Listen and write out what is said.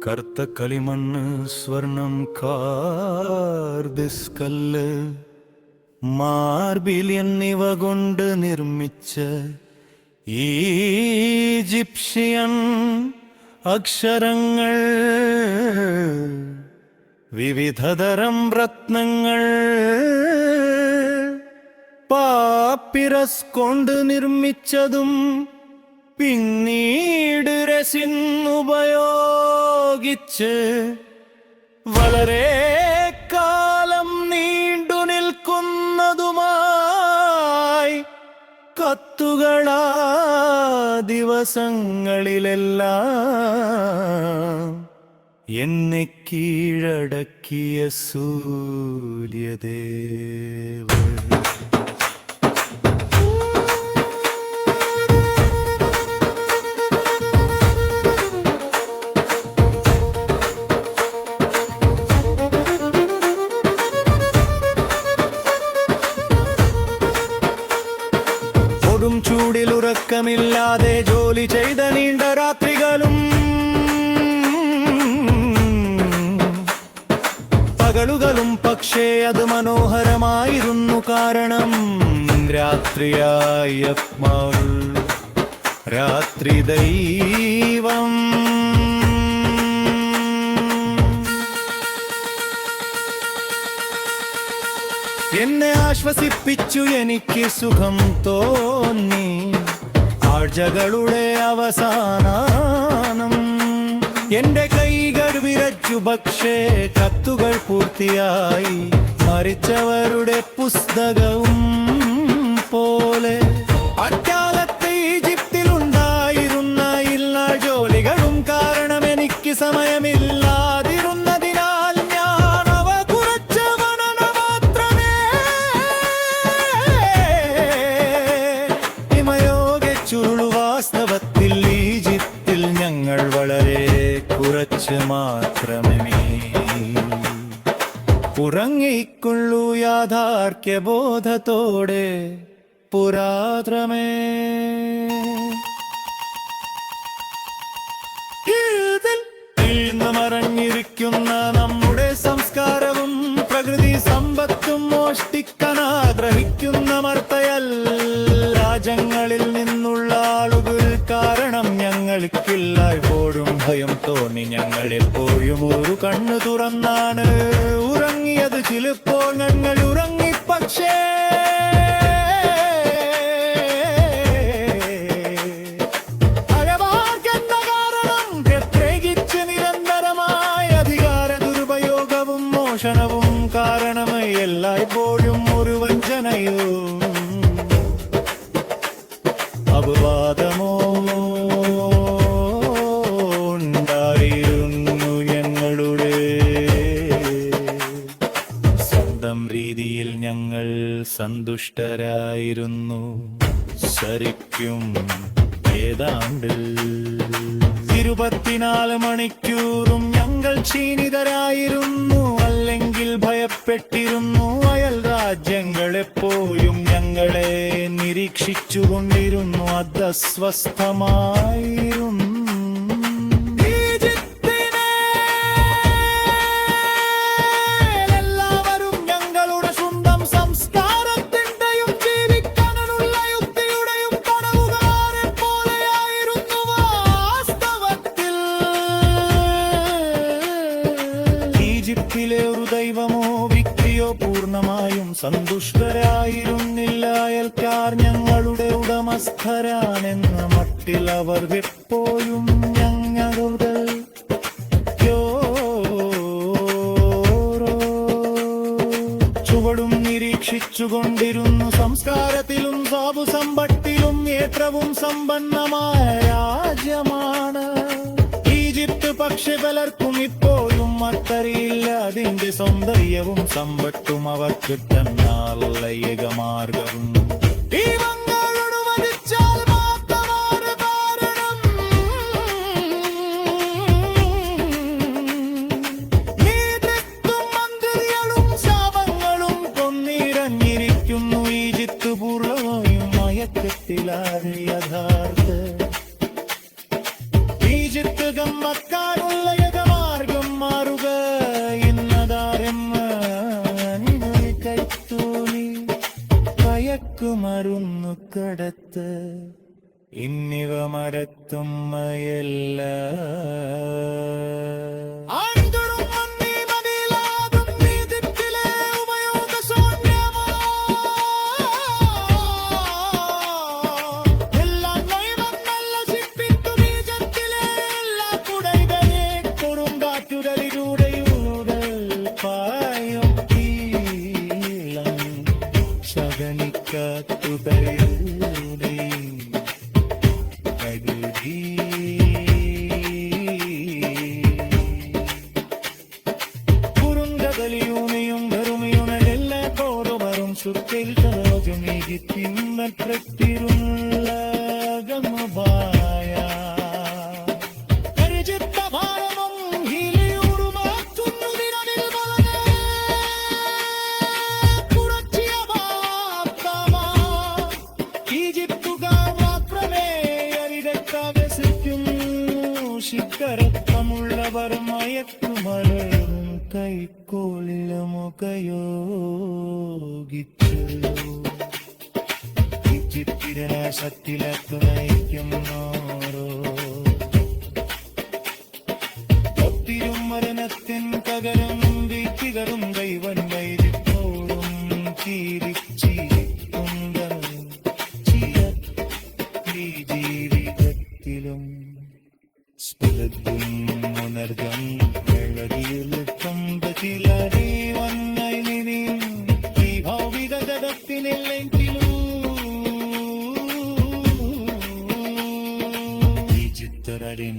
കറുത്ത കളിമണ്ണ് സ്വർണം കാർബിസ്കല്ല് മാർബിൾ എന്നിവ കൊണ്ട് നിർമ്മിച്ച ഈജിപ്ഷ്യൻ അക്ഷരങ്ങൾ, വിവിധതരം രത്നങ്ങൾ, പാപ്പിറസ് കൊണ്ട് നിർമ്മിച്ചതും പിന്നീട് റെസിൻ ഉപയോഗിച്ച് വളരെ കാലം നീണ്ടു നിൽക്കുന്നതുമായി കത്തുകളാ ദിവസങ്ങളിലെല്ലാം എന്നെ കീഴടക്കിയ സൂര്യദേവ. ചൂടിലുറക്കമില്ലാതെ ജോലി ചെയ്ത നീണ്ട രാത്രികളും പകലുകളും, പക്ഷേ അത് മനോഹരമായിരുന്നു. കാരണം രാത്രിയായപ്പോൾ രാത്രി ദൈവം എന്നെ ആശ്വസിപ്പിച്ചു. എനിക്ക് സുഖം തോന്നി. ആഴ്ചകളുടെ അവസാനം എന്റെ കൈകൾ വിറച്ചു. പക്ഷേ കത്തുകൾ പൂർത്തിയായി. മരിച്ചവരുടെ പുസ്തകവും പോലെ അക്കാലത്ത് ഈജിപ്തിലുണ്ടായിരുന്ന എല്ലാ ജോലികളും കാരണം എനിക്ക് സമയമില്ലാതിരുന്നതിനാൽ ഞാൻ അവ കുറച്ചവണ മാത്രമേ ഹിമയോഗച്ചുള്ളു. വാസ്തവത്തിൽ ഈജിപ്തിൽ ഞങ്ങൾ വളരെ കുറച്ച് മാത്രമേ ഉറങ്ങിക്കൊള്ളൂ. യാഥാർത്ഥ്യബോധത്തോടെ പുരാത്രമേ മറഞ്ഞിരിക്കുന്ന നമ്മുടെ സംസ്കാരവും പ്രകൃതി സമ്പത്തും മോഷ്ടിക്കാൻ ആഗ്രഹിക്കുന്ന മർത്തയൽ രാജ്യങ്ങളിൽ നിന്നുള്ള ആളുകൾ കാരണം ഞങ്ങൾക്കില്ലായ്പോഴും ഭയം തോന്നി. ഞങ്ങളെപ്പോഴും ഒരു കണ്ണു തുറന്നാണ് ഉറങ്ങിയത്. ചിലപ്പോൾ ഞങ്ങൾ ഉറങ്ങി, പക്ഷേ മോഷണവും കാരണമായി എല്ലായ്പ്പോഴും ഒരു വഞ്ചനയോ അപവാദമോ ഉണ്ടായിരുന്നു. ഞങ്ങളുടെ സ്വന്തം രീതിയിൽ ഞങ്ങൾ സന്തുഷ്ടരായിരുന്നു. ശരിക്കും ഏതാണ്ട് 24 മണിക്കൂറും ഞങ്ങൾ ക്ഷീണിതരായിരുന്നു, അല്ലെങ്കിൽ ഭയപ്പെട്ടിരുന്നു. അയൽ രാജ്യങ്ങൾ എപ്പോഴും ഞങ്ങളെ നിരീക്ഷിച്ചുകൊണ്ടിരുന്നു. അത് അസ്വസ്ഥമായിരുന്നു. എല്ലാവരും ഞങ്ങളുടെ സ്വന്തം സംസ്കാരത്തിന്റെയും ജീവിക്കാനുള്ള യുക്തിയുടെയും തടവുകാരെ പോലെയായിരുന്നു. വാസ്തവത്തിൽ ഈജിപ്തിലെ ഒരു ദൈവമോ വ്യക്തിയോ പൂർണ്ണമായും സന്തുഷ്ടരായിരുന്നില്ല. അയൽക്കാർ ഞങ്ങളുടെ ഉടമസ്ഥരാണെന്ന മട്ടിൽ അവർ എപ്പോഴും ഞങ്ങളുടെ ചുവടും നിരീക്ഷിച്ചുകൊണ്ടിരുന്നു. സംസ്കാരത്തിലും സാബുസമ്പത്തിലും ഏറ്റവും സമ്പന്നമായ രാജ്യമാണ് ഈജിപ്ത്. പക്ഷെ പലർക്കും ഇപ്പോഴും അത്തറിയില്ല. അതിന്റെ സൗന്ദര്യവും സമ്പത്തും അവർക്ക് തന്നാൽ ഏകമാർഗവും ഈജിപ്ത് പൂർണ്ണമായും മയക്കത്തിലാണ് യഥാർത്ഥ ഈജിപ്ത് ഗമ്മക്കാനുള്ള യജമാ കടത്ത് എന്നിവ മരത്തുമ്മയല്ല. കുറുങ്കലിയൂണിയും വെറുമിയുണലെല്ലാ കോറുവറും സുത്തിൽ ോജുമീകി തിന്നപ്പെട്ടിരുള്ള ഗമബായ പരിചിത്ത ഭാരമം ഹീലിയൂറുമാറ്റുന്നു ദിനമിൽ വളരെ കുറച്ചിയ വാർത്തമാ ഈജിപ്തുകാർ മാത്രമേ അരികത്താവസിക്കുന്നു. ശിഖരത്വമുള്ളവർ മയക്കുമലരും കൈക്കോളിലുമുകയോഗിച്ചു ഈജിപ്തിരനാശത്തിലേക്ക് നയിക്കുന്നോരോ ഒത്തിരും മരണത്തിൻ പകരം വീഴ്ചകളും കൈവൻ വൈരിപ്പോഴും ചീരിച്ചിരിക്കുന്ന ഈ ജീവിതത്തിലും സ്ഫുലത്തും ഉണർഗം വെള്ളതിയിലെത്തുമ്പതിലേ വന്നൈനിയും ഈ ഭൗതിക ജഗത്തിനെല്ലെങ്കിലും ഈ ചിത്തരടിൻ